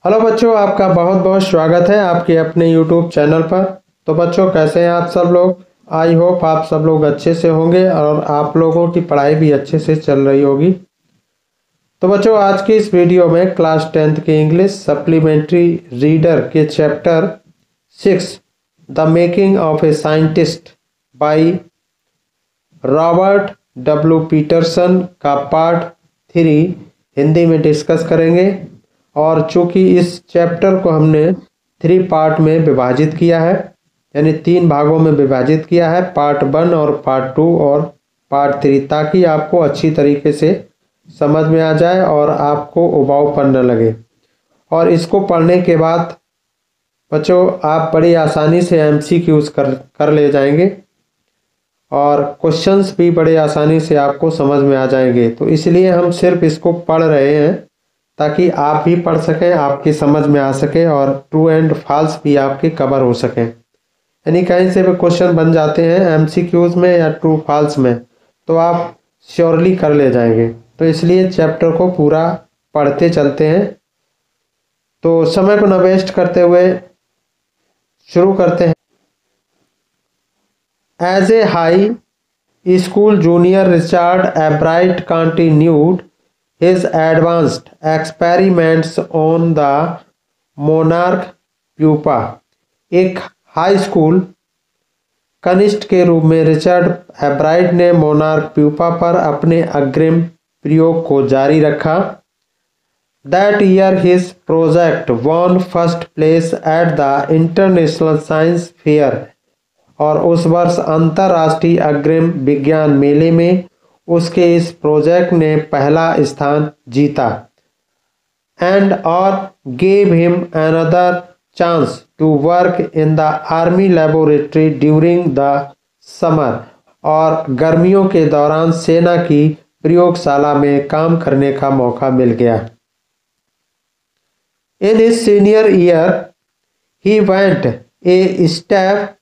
Hello बच्चों, आपका बहुत बहुत स्वागत है आपके अपने YouTube चैनल पर। तो बच्चों, कैसे हैं आप सब लोग। आई होप आप सब लोग अच्छे से होंगे और आप लोगों की पढ़ाई भी अच्छे से चल रही होगी। तो बच्चों, आज की इस वीडियो में क्लास 10th के इंग्लिश सप्लीमेंट्री रीडर के chapter 6 the making of a scientist by Robert W Peterson का पार्ट 3 हिंदी में डिस्कस करेंगे। और चूंकि इस चैप्टर को हमने 3 पार्ट में विभाजित किया है, यानी 3 भागों में विभाजित किया है, पार्ट 1 और पार्ट 2 और पार्ट 3, ताकि आपको अच्छी तरीके से समझ में आ जाए और आपको उबाऊपन न लगे। और इसको पढ़ने के बाद बच्चों आप बड़ी आसानी से MCQs कर ले जाएंगे और क्वेश्चंस भी बड़े आसानी से आपको समझ में आ जाएंगे। तो इसलिए हम सिर्फ इसको पढ़ रहे हैं ताकि आप भी पढ़ सकें, आपकी समझ में आ सके और ट्रू एंड फॉल्स भी आपके कवर हो सकें। यानी कहीं से भी क्वेश्चन बन जाते हैं MCQs में या ट्रू फॉल्स में, तो आप श्योरली कर ले जाएंगे। तो इसलिए चैप्टर को पूरा पढ़ते चलते हैं। तो समय को न वेस्ट करते हुए शुरू करते हैं। As a high school junior Richard Ebright continued his advanced experiments on the monarch pupa। एक हाई स्कूल कनिष्ठ के रूप में रिचर्ड एब्राइट ने मोनार्क प्यूपा पर अपने अग्रिम प्रयोग को जारी रखा। That year his project won first place at the International Science Fair। और उस वर्ष अंतर्राष्ट्रीय अग्रिम विज्ञान मेले में उसके इस प्रोजेक्ट ने पहला स्थान जीता। एंड और gave him another chance to work in the army laboratory during the summer. और गर्मियों के दौरान सेना की प्रयोगशाला में काम करने का मौका मिल गया। In his senior year he went a step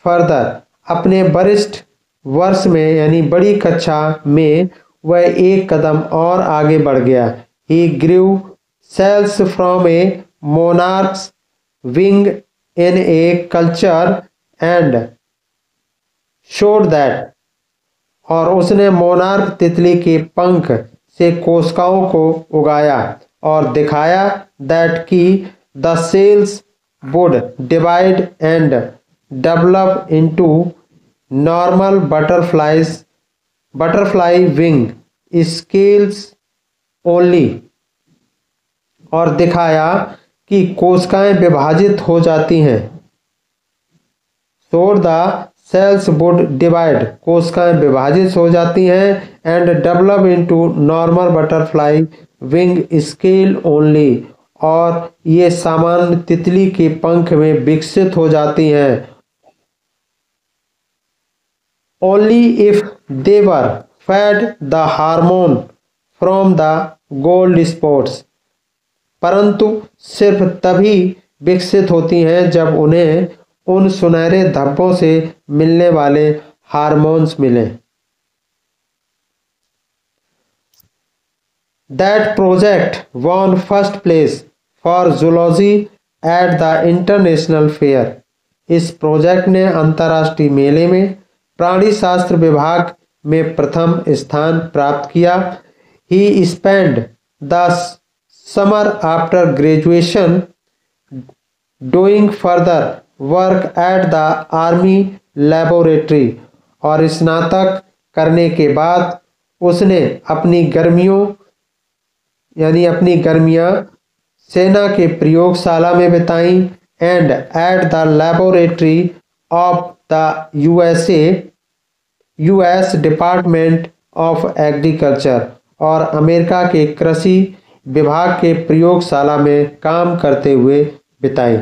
further. अपने वरिष्ठ वर्ष में यानी बड़ी कक्षा में वह एक कदम और आगे बढ़ गया। He grew cells from a monarch's wing in a culture and showed that. और उसने मोनार्क तितली के पंख से कोशिकाओं को उगाया और दिखाया दैट की the cells would divide and develop into normal butterfly wing scales only। और दिखाया कि कोशिकाएं विभाजित हो जाती हैं। So the cells would divide, कोशिकाएं विभाजित हो जाती हैं and develop into normal butterfly wing scale only। और ये सामान्य तितली के पंख में विकसित हो जाती हैं only if they were fed the hormone from the gold spots। परंतु सिर्फ तभी विकसित होती हैं जब उन्हें उन सुनहरे धब्बों से मिलने वाले हार्मोन्स मिलें। That project won first place for zoology at the International Fair। इस प्रोजेक्ट ने अंतर्राष्ट्रीय मेले में प्राणी शास्त्र विभाग में प्रथम स्थान प्राप्त किया। He spent the summer after graduation doing further work at the army laboratory। और स्नातक करने के बाद उसने अपनी गर्मियां सेना के प्रयोगशाला में बिताई। And at the laboratory of the US department of agriculture. और अमेरिका के कृषि विभाग के प्रयोगशाला में काम करते हुए बिताई।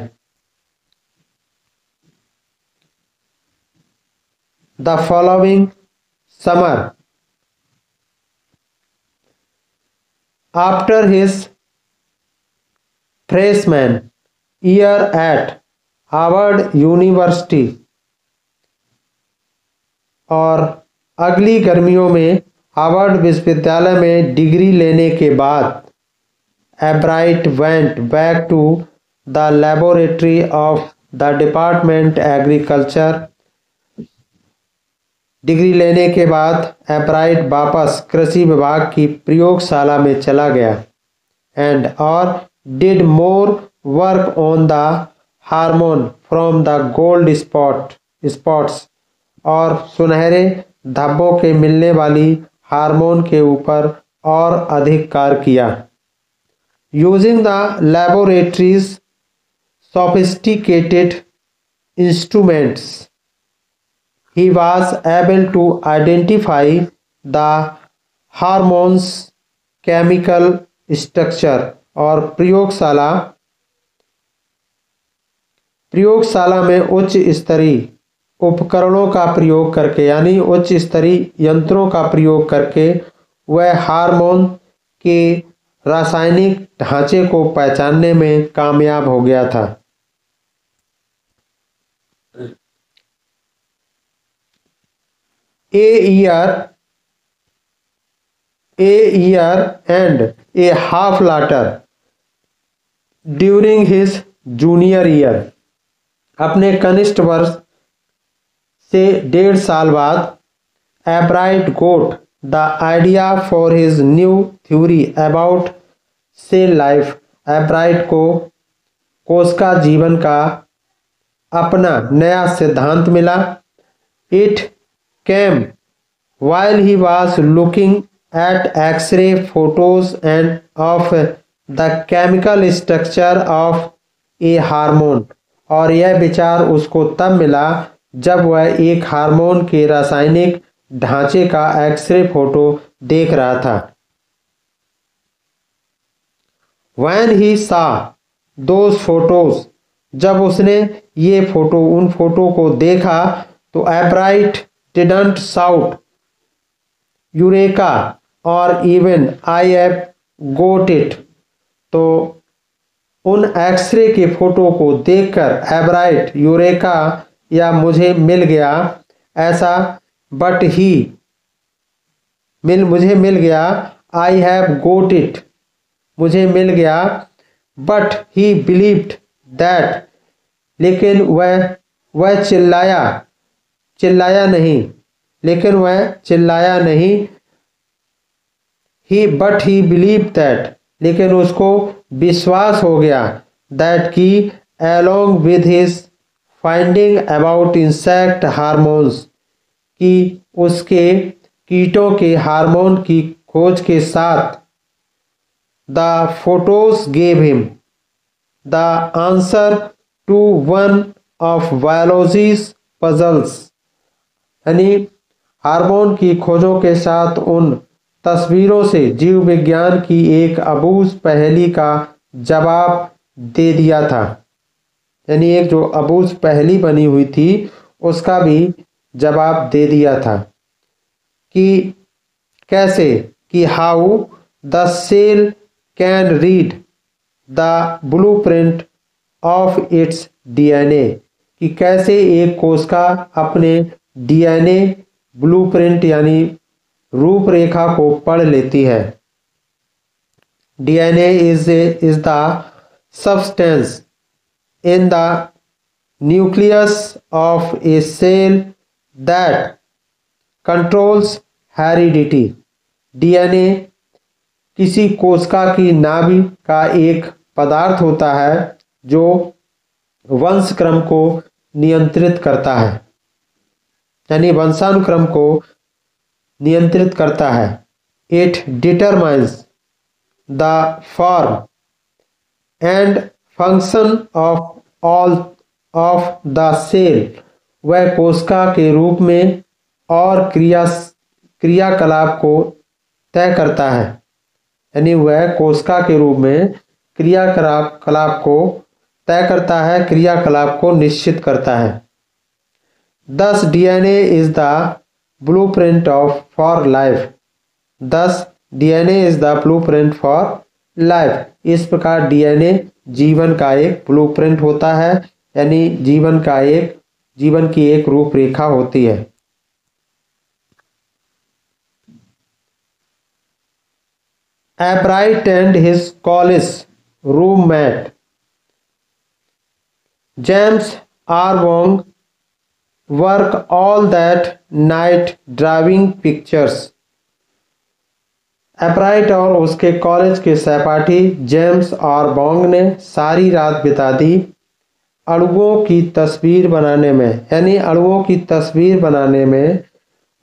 The following summer after his freshman year eight Harvard university. और अगली गर्मियों में हार्वर्ड विश्वविद्यालय में डिग्री लेने के बाद Albright went back to the laboratory of the Department Agriculture। Degree लेने के बाद एब्राइट वापस कृषि विभाग की प्रयोगशाला में चला गया एंड और did more work on the hormone from the gold spots और सुनहरे धब्बों के मिलने वाली हार्मोन के ऊपर और अधिक कार्य किया। Using the laboratories sophisticated instruments, he was able to identify the hormones chemical structure और प्रयोगशाला में उच्च स्तरीय उपकरणों का प्रयोग करके यानी उच्च स्तरीय यंत्रों का प्रयोग करके वह हार्मोन के रासायनिक ढांचे को पहचानने में कामयाब हो गया था। A year and a half later, during his junior year, अपने कनिष्ठ वर्ष से 1.5 साल बाद, Albright got the idea for his new theory about cell life। Albright को कोशिका जीवन का अपना नया सिद्धांत मिला। It came while he was looking at X-ray photos and of the chemical structure of a hormone। और यह विचार उसको तब मिला जब वह एक हार्मोन के रासायनिक ढांचे का एक्सरे फोटो देख रहा था। When he saw those photos, जब उसने उन फोटो को देखा तो Albright didn't shout यूरेका और even I have got it. तो उन एक्सरे के फोटो को देखकर एब्राइट यूरेका या मुझे मिल गया ऐसा मुझे मिल गया आई हैव गोट इट मुझे मिल गया बट ही बिलीव्ड दैट लेकिन वह चिल्लाया नहीं बट ही बिलीव दैट लेकिन उसको विश्वास हो गया दैट की along with his finding about insect hormones कि उसके कीटों के हार्मोन की खोज के साथ the photos gave him the answer to one of biology's puzzles. यानी हार्मोन की खोजों के साथ उन तस्वीरों से जीव विज्ञान की एक अबूझ पहेली का जवाब दे दिया था। यानी एक जो अबूझ पहेली बनी हुई थी उसका भी जवाब दे दिया था कि कैसे कि how the cell can read the blueprint of its DNA कि कैसे एक कोशिका अपने डीएनए ब्लूप्रिंट यानी रूपरेखा को पढ़ लेती है। DNA is the substance in the nucleus of a cell that controls heredity. DNA किसी कोशिका की नाभि का एक पदार्थ होता है जो वंशक्रम को नियंत्रित करता है यानी वंशानुक्रम को नियंत्रित करता है। It determines the form and function of the cell. वह कोशिका के रूप में और क्रियाकलाप को तय करता है यानी वह कोशिका के रूप में क्रियाकलाप को तय करता है क्रियाकलाप को निश्चित करता है। Thus DNA is the blueprint for life। Thus DNA is the blueprint for life। इस प्रकार DNA जीवन का एक ब्लूप्रिंट होता है यानी जीवन की एक रूपरेखा होती है। Albright and his college roommate James R. Wong work all that night drawing pictures. एब्राइट और उसके कॉलेज के सहपाठी जेम्स और बॉन्ग ने सारी रात बिता दी अणुओं की तस्वीर बनाने में, यानी अणुओं की तस्वीर बनाने में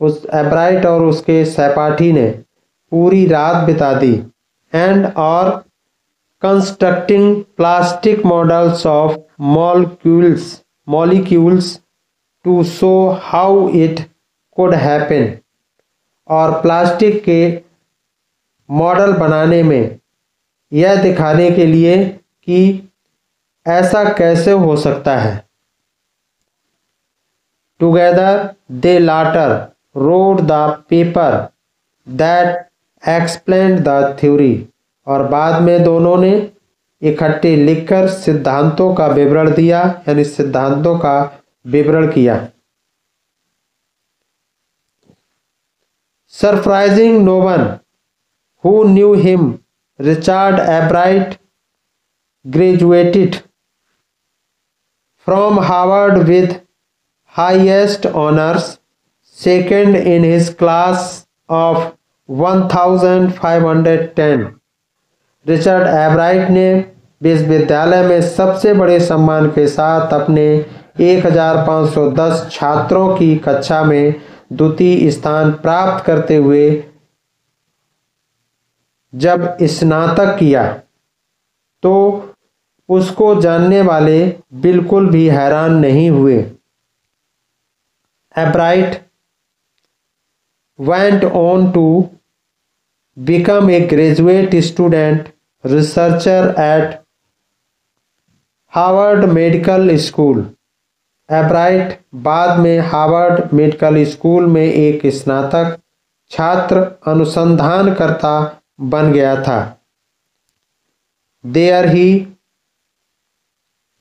उस एब्राइट और उसके सहपाठी ने पूरी रात बिता दी। एंड और constructing plastic models of molecules to show how it could happen, और प्लास्टिक के मॉडल बनाने में यह दिखाने के लिए कि ऐसा कैसे हो सकता है। Together they later wrote the paper that explained the theory, और बाद में दोनों ने इकट्ठे लिखकर सिद्धांतों का विवरण दिया, यानी सिद्धांतों का विवरण किया। Surprising no one who knew him, Richard Albright graduated from Harvard with highest honors, second in his class of 1510। Richard एब्राइट ने विश्वविद्यालय में सबसे बड़े सम्मान के साथ अपने 1510 छात्रों की कक्षा में द्वितीय स्थान प्राप्त करते हुए जब स्नातक किया तो उसको जानने वाले बिल्कुल भी हैरान नहीं हुए। एब्राइट went on to become a graduate student researcher at Harvard medical school. एब्राइट बाद में हार्वर्ड मेडिकल स्कूल में एक स्नातक छात्र अनुसंधानकर्ता बन गया था। There he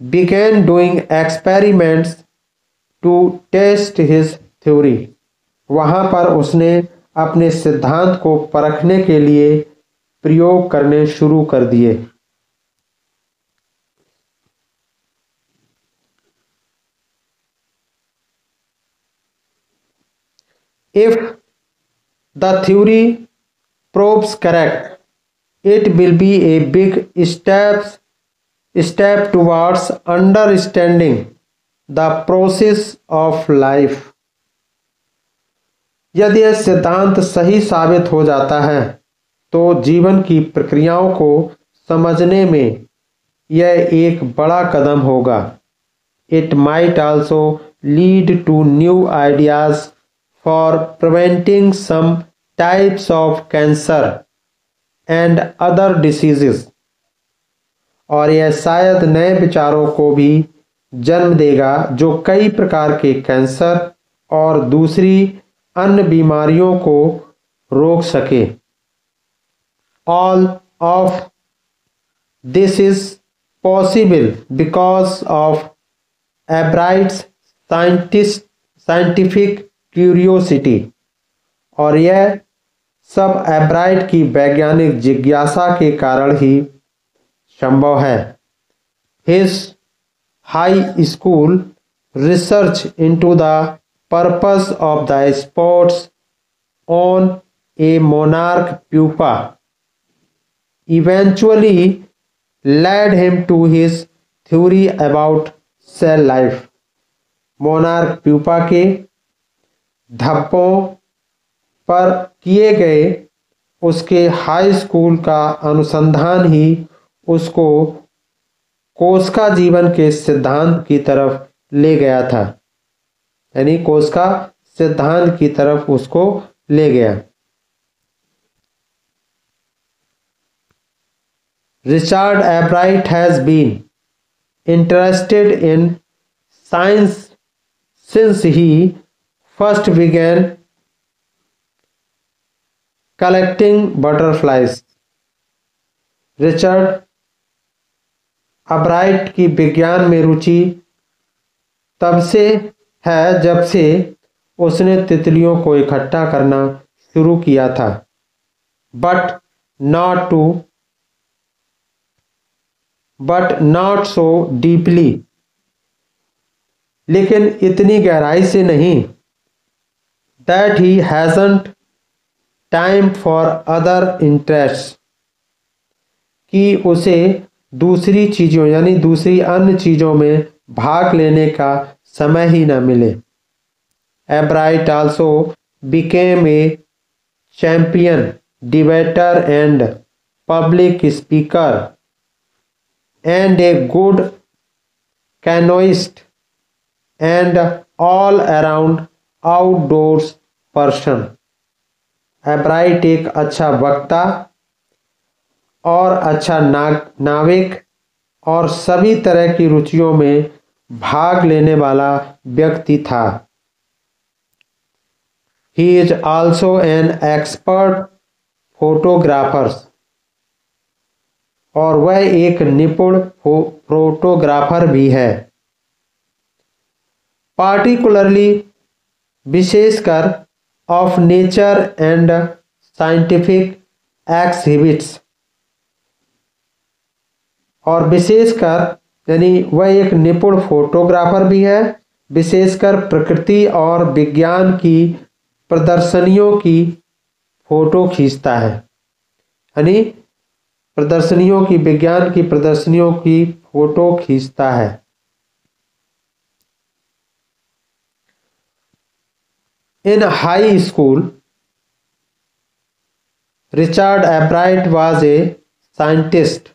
began doing experiments to test his theory। वहाँ पर उसने अपने सिद्धांत को परखने के लिए प्रयोग करने शुरू कर दिए। If the theory proves correct, it will be a big step towards understanding the process of life। यदि यह सिद्धांत सही साबित हो जाता है तो जीवन की प्रक्रियाओं को समझने में यह एक बड़ा कदम होगा। It might also lead to new ideas for preventing some types of cancer and other diseases। और यह शायद नए विचारों को भी जन्म देगा जो कई प्रकार के कैंसर और दूसरी अन्य बीमारियों को रोक सके। All of this is possible because of Albright's scientific curiosity। और यह सब एब्राइट की वैज्ञानिक जिज्ञासा के कारण ही संभव है। His high school research into the purpose of the spots on a monarch pupa eventually led him to his theory about cell life। Monarch pupa के धब्बों पर किए गए उसके हाई स्कूल का अनुसंधान ही उसको कोशिका जीवन के सिद्धांत की तरफ ले गया था, यानी कोशिका सिद्धांत की तरफ उसको ले गया। Richard Albright has been interested in science since he first began collecting butterflies। Richard Ebright की विज्ञान में रुचि तब से है जब से उसने तितलियों को इकट्ठा करना शुरू किया था। But not to, but not so deeply, लेकिन इतनी गहराई से नहीं, that he hasn't time for other interests, कि उसे दूसरी चीज़ों यानी दूसरी अन्य चीज़ों में भाग लेने का समय ही न मिले। एब्राइट also became a champion debater and public speaker and a good canoeist and all around outdoors person। एब्राइट एक अच्छा वक्ता और अच्छा नाविक और सभी तरह की रुचियों में भाग लेने वाला व्यक्ति था। He is also an expert photographer, और वह एक निपुण फोटोग्राफर भी है। Particularly विशेषकर of nature and scientific exhibits, और विशेषकर यानी वह एक निपुण फोटोग्राफर भी है, विशेषकर प्रकृति और विज्ञान की प्रदर्शनियों की फोटो खींचता है, यानी प्रदर्शनियों की विज्ञान की प्रदर्शनियों की फोटो खींचता है। इन high school Richard एब्राइट was a scientist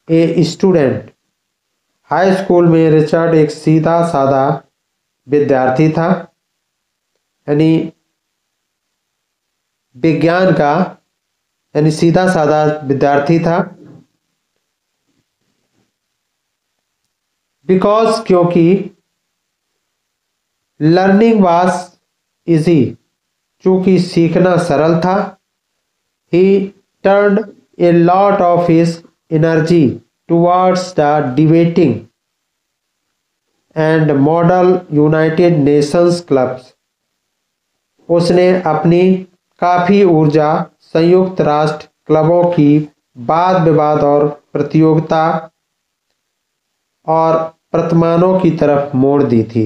a student. High school में रिचर्ड एक सीधा साधा विद्यार्थी था, यानी विज्ञान का यानी सीधा साधा विद्यार्थी था। बिकॉज क्योंकि लर्निंग वाज इजी, चूंकि सीखना सरल था। ही turned a lot of his energy towards the debating and model United Nations clubs. उसने अपनी काफ़ी ऊर्जा संयुक्त राष्ट्र क्लबों की वाद विवाद और प्रतियोगिता और प्रतिमानों की तरफ मोड़ दी थी।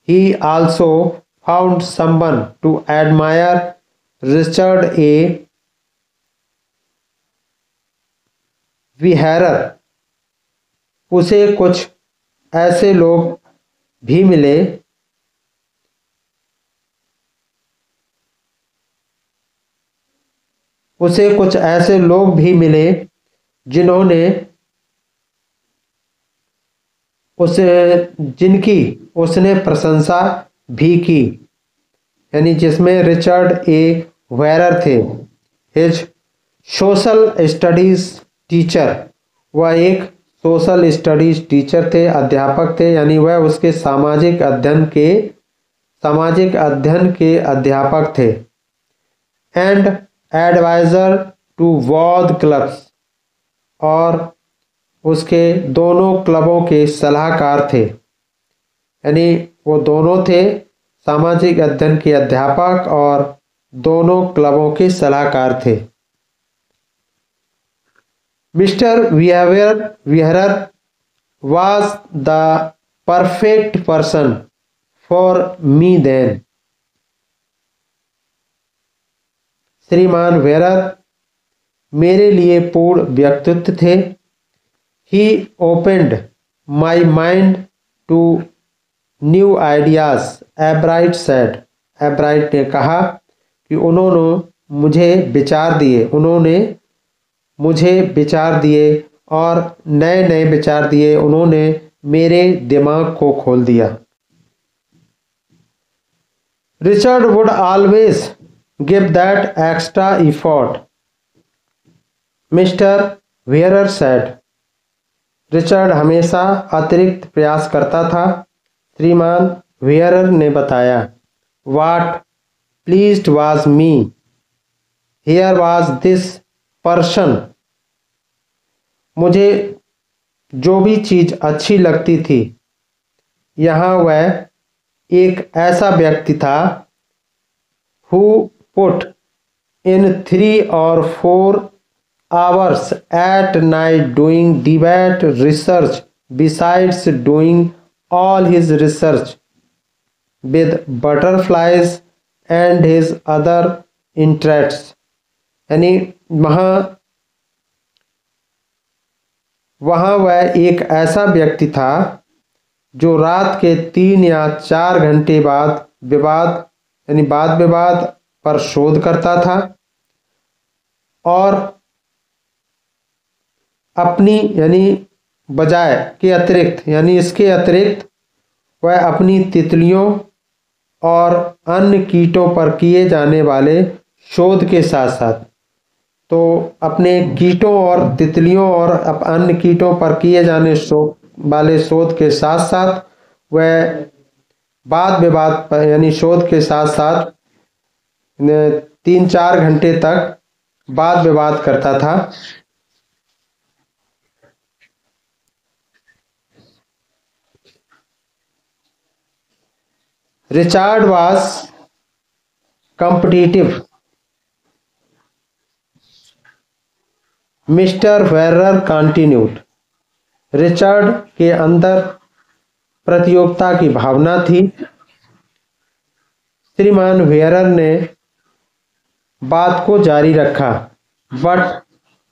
He also found someone to admire Richard A. Wiener। उसे कुछ ऐसे लोग भी मिले जिनकी उसने प्रशंसा भी की, यानी जिसमें रिचर्ड ए वेरर थे। हिज सोशल स्टडीज टीचर, वह एक सोशल स्टडीज टीचर थे, अध्यापक थे, यानी वह उसके सामाजिक अध्ययन के अध्यापक थे। And advisor to both clubs, और उसके दोनों क्लबों के सलाहकार थे, यानी वो दोनों थे सामाजिक अध्ययन के अध्यापक और दोनों क्लबों के सलाहकार थे। Mister Weiherer was the perfect person for me then। श्रीमान वेरर मेरे लिए पूर्ण व्यक्तित्व थे। He opened my mind to new ideas, एब्राइट said। एब्राइट ने कहा कि उन्होंने मुझे विचार दिए और नए नए विचार दिए, उन्होंने मेरे दिमाग को खोल दिया। Richard would always give that extra effort, mister Weiherer said. Richard हमेशा अतिरिक्त प्रयास करता था, श्रीमान वेरर ने बताया। What pleased was me, here was this person। मुझे जो भी चीज़ अच्छी लगती थी, यहाँ वह एक ऐसा व्यक्ति था। Who put in 3 or 4 hours at night doing debate research besides doing all his research with butterflies and his other interests। यानी वहाँ वह एक ऐसा व्यक्ति था जो रात के 3 या 4 घंटे बाद वाद विवाद पर शोध करता था और अपनी बजाय के अतिरिक्त इसके अतिरिक्त वह अपनी तितलियों और अन्य कीटों पर किए जाने वाले शोध के साथ साथ अपने कीटों और तितलियों और अन्य कीटों पर किए जाने वाले शोध के साथ साथ वह वाद विवाद शोध के साथ साथ 3-4 घंटे तक वाद विवाद करता था। Richard was competitive. Mister Weiherer continued. Richard के अंदर प्रतियोगिता की भावना थी। श्रीमान वेरर ने बात को जारी रखा, but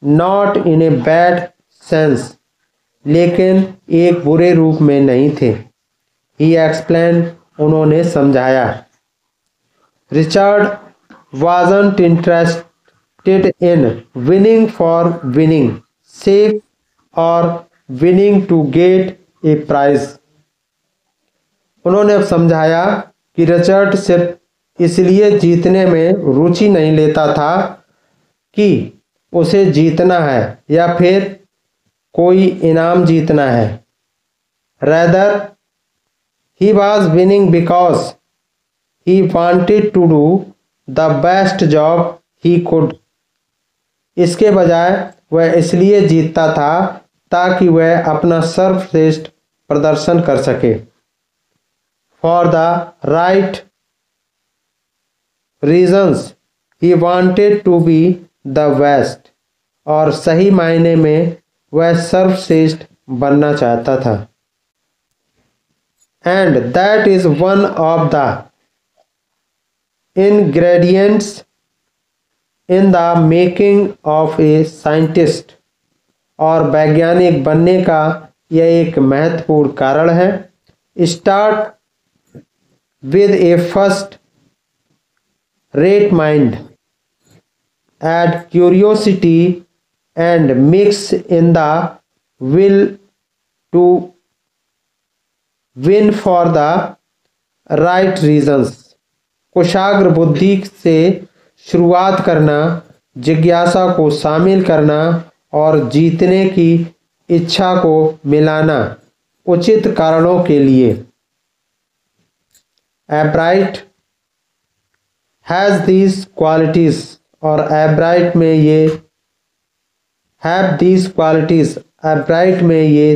not in a bad sense, लेकिन एक बुरे रूप में नहीं थे। ही एक्सप्लेन, उन्होंने समझाया। Richard wasn't interested in winning for winning sake or winning to get a prize। उन्होंने अब समझाया कि रिचर्ड सिर्फ इसलिए जीतने में रुचि नहीं लेता था कि उसे जीतना है या फिर कोई इनाम जीतना है। rather he was winning because he wanted to do the best job he could। इसके बजाय वह इसलिए जीतता था ताकि वह अपना सर्वश्रेष्ठ प्रदर्शन कर सके। For the right reasons he wanted to be the best, और सही मायने में वह सर्वश्रेष्ठ बनना चाहता था। And that is one of the ingredients in the making of a scientist। और वैज्ञानिक बनने का यह एक महत्वपूर्ण कारण है। Start with a first rate mind, add curiosity and mix in the will to win for the right reasons. कुशाग्र बुद्धि से शुरुआत करना, जिज्ञासा को शामिल करना और जीतने की इच्छा को मिलाना उचित कारणों के लिए। एब्राइट हैज दीज क्वालिटीज, और एब्राइट में ये हैव दीज क्वालिटीज, एब्राइट में ये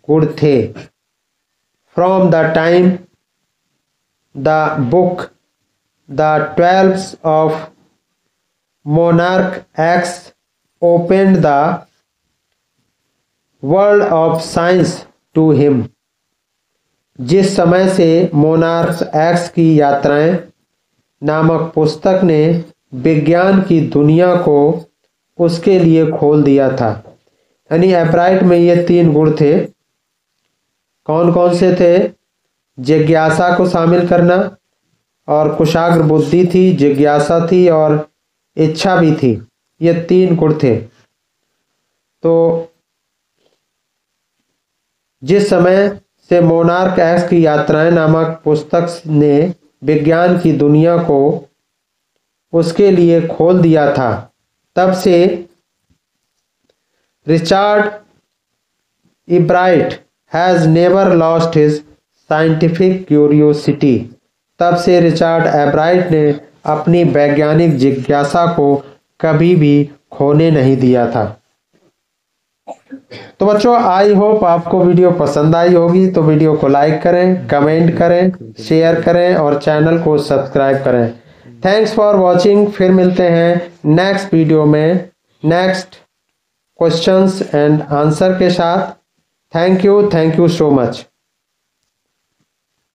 गुण थे। From the time the book The 12 of Monarch X opened the world of science to him। जिस समय से मोनार्क एक्स की यात्राएं नामक पुस्तक ने विज्ञान की दुनिया को उसके लिए खोल दिया था। यानी एब्राइट में ये 3 गुण थे। कौन कौन से थे? जिज्ञासा को शामिल करना, और कुशाग्र बुद्धि थी, जिज्ञासा थी और इच्छा भी थी। ये 3 गुण थे। तो जिस समय से मोनार्क एक्स की यात्राएं नामक पुस्तक ने विज्ञान की दुनिया को उसके लिए खोल दिया था, तब से Richard एब्राइट has never lost his scientific curiosity. तब से रिचर्ड एब्राइट ने अपनी वैज्ञानिक जिज्ञासा को कभी भी खोने नहीं दिया था। तो बच्चों, आई होप आपको वीडियो पसंद आई होगी। तो वीडियो को लाइक करें, कमेंट करें, शेयर करें और चैनल को सब्सक्राइब करें। Thanks for watching. फिर मिलते हैं नेक्स्ट वीडियो में नेक्स्ट क्वेश्चंस एंड आंसर के साथ। Thank you so much.